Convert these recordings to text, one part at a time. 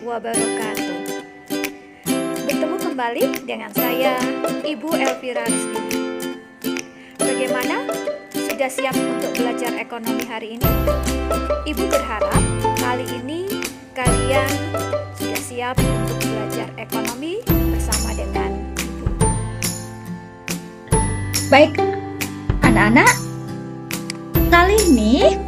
wabarakatuh. Bertemu kembali dengan saya, Ibu Elvira Rizky. Bagaimana? Sudah siap untuk belajar ekonomi hari ini? Ibu berharap kali ini kalian sudah siap untuk belajar ekonomi bersama dengan Ibu. Baik, anak-anak, kali ini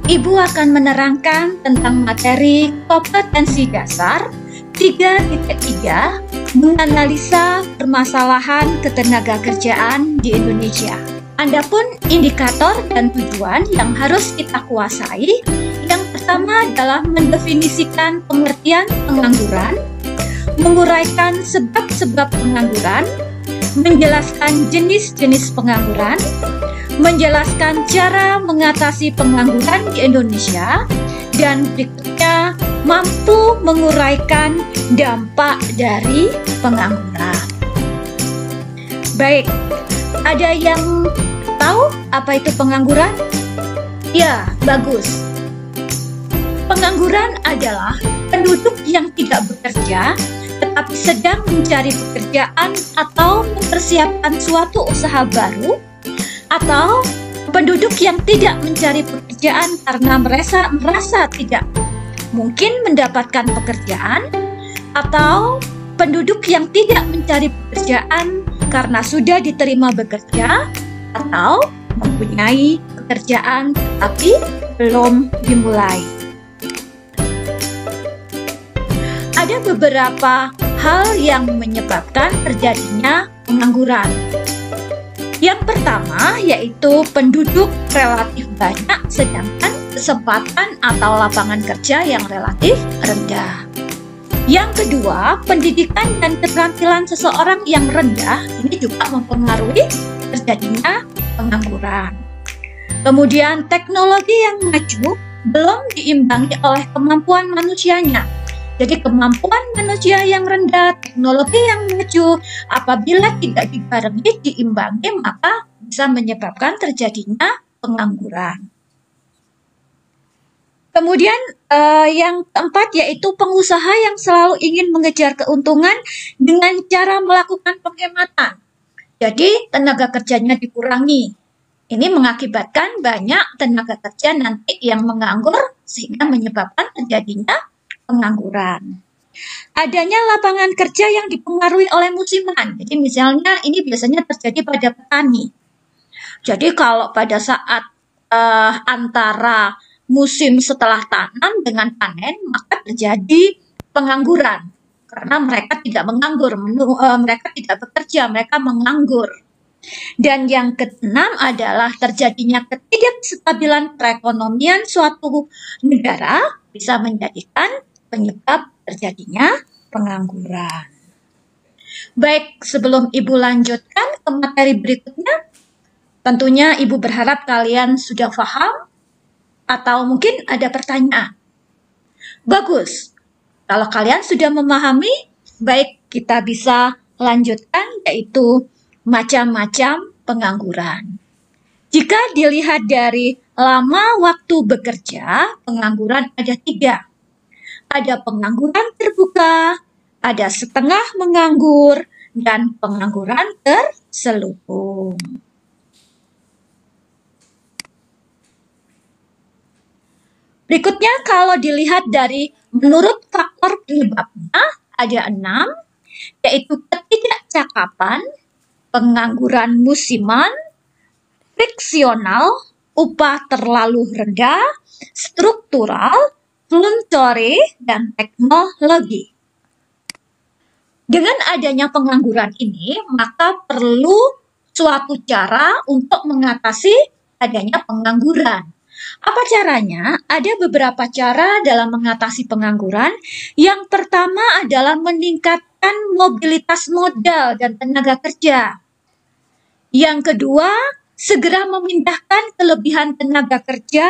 Ibu akan menerangkan tentang materi kompetensi dasar 3.3 menganalisa permasalahan ketenagakerjaan di Indonesia. Adapun indikator dan tujuan yang harus kita kuasai, yang pertama adalah mendefinisikan pengertian pengangguran, menguraikan sebab-sebab pengangguran, menjelaskan jenis-jenis pengangguran, menjelaskan cara mengatasi pengangguran di Indonesia, dan berikutnya mampu menguraikan dampak dari pengangguran. Baik, ada yang tahu apa itu pengangguran? Ya, bagus. Pengangguran adalah penduduk yang tidak bekerja tetapi sedang mencari pekerjaan atau mempersiapkan suatu usaha baru, atau penduduk yang tidak mencari pekerjaan karena merasa tidak mungkin mendapatkan pekerjaan, atau penduduk yang tidak mencari pekerjaan karena sudah diterima bekerja atau mempunyai pekerjaan tapi belum dimulai. Ada beberapa hal yang menyebabkan terjadinya pengangguran. Yang pertama yaitu penduduk relatif banyak sedangkan kesempatan atau lapangan kerja yang relatif rendah. Yang kedua, pendidikan dan keterampilan seseorang yang rendah ini juga mempengaruhi terjadinya pengangguran. Kemudian teknologi yang maju belum diimbangi oleh kemampuan manusianya. Jadi kemampuan manusia yang rendah, teknologi yang maju, apabila tidak dibarengi, diimbangi, maka bisa menyebabkan terjadinya pengangguran. Kemudian yang keempat yaitu pengusaha yang selalu ingin mengejar keuntungan dengan cara melakukan penghematan. Jadi tenaga kerjanya dikurangi. Ini mengakibatkan banyak tenaga kerja nanti yang menganggur sehingga menyebabkan terjadinya pengangguran. Adanya lapangan kerja yang dipengaruhi oleh musiman. Jadi misalnya ini biasanya terjadi pada petani. Jadi kalau pada saat antara musim setelah tanam dengan panen, maka terjadi pengangguran. Karena mereka tidak menganggur, mereka tidak bekerja, mereka menganggur. Dan yang keenam adalah terjadinya ketidakstabilan perekonomian suatu negara bisa menjadikan penyebab terjadinya pengangguran. Baik, sebelum Ibu lanjutkan ke materi berikutnya, tentunya Ibu berharap kalian sudah paham atau mungkin ada pertanyaan. Bagus, kalau kalian sudah memahami, baik kita bisa lanjutkan yaitu macam-macam pengangguran. Jika dilihat dari lama waktu bekerja, pengangguran ada 3. Ada pengangguran terbuka, ada setengah menganggur, dan pengangguran terselubung. Berikutnya kalau dilihat dari menurut faktor penyebabnya ada 6, yaitu ketidakcakapan, pengangguran musiman, friksional, upah terlalu rendah, struktural, voluntary, dan teknologi. Dengan adanya pengangguran ini, maka perlu suatu cara untuk mengatasi adanya pengangguran. Apa caranya? Ada beberapa cara dalam mengatasi pengangguran. Yang pertama adalah meningkatkan mobilitas modal dan tenaga kerja. Yang kedua, segera memindahkan kelebihan tenaga kerja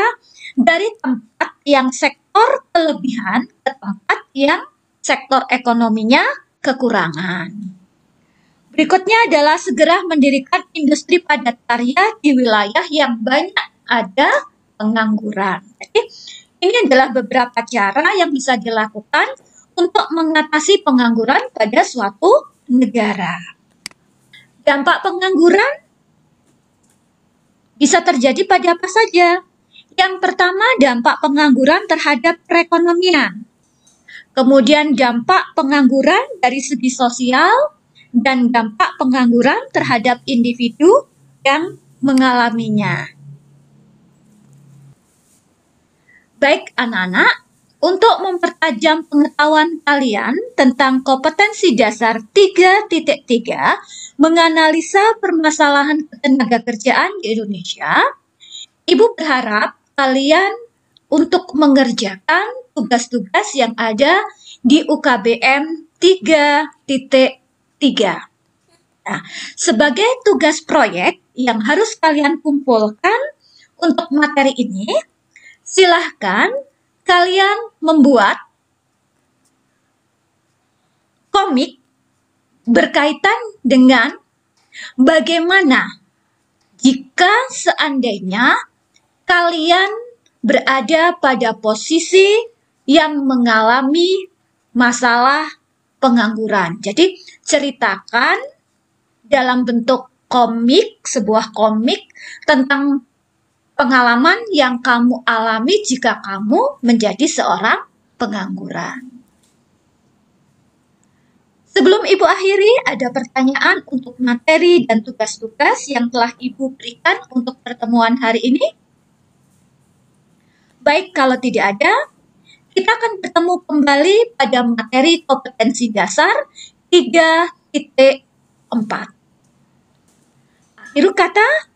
dari tempat yang sektor kelebihan ke tempat yang sektor ekonominya kekurangan. Berikutnya adalah segera mendirikan industri padat karya di wilayah yang banyak ada pengangguran. Jadi, ini adalah beberapa cara yang bisa dilakukan untuk mengatasi pengangguran pada suatu negara. Dampak pengangguran bisa terjadi pada apa saja? Yang pertama, dampak pengangguran terhadap perekonomian. Kemudian dampak pengangguran dari segi sosial dan dampak pengangguran terhadap individu yang mengalaminya. Baik anak-anak, untuk mempertajam pengetahuan kalian tentang kompetensi dasar 3.3 menganalisa permasalahan ketenagakerjaan di Indonesia, Ibu berharap kalian untuk mengerjakan tugas-tugas yang ada di UKBM 3.3. Nah, sebagai tugas proyek yang harus kalian kumpulkan untuk materi ini, silahkan kalian membuat komik berkaitan dengan bagaimana jika seandainya kalian berada pada posisi yang mengalami masalah pengangguran. Jadi, ceritakan dalam bentuk komik, sebuah komik tentang pengalaman yang kamu alami jika kamu menjadi seorang pengangguran. Sebelum Ibu akhiri, ada pertanyaan untuk materi dan tugas-tugas yang telah Ibu berikan untuk pertemuan hari ini? Baik, kalau tidak ada, kita akan bertemu kembali pada materi kompetensi dasar 3.4. Akhir kata,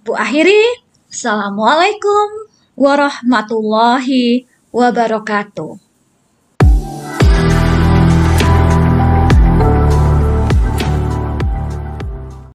Ibu akhiri. Assalamualaikum warahmatullahi wabarakatuh.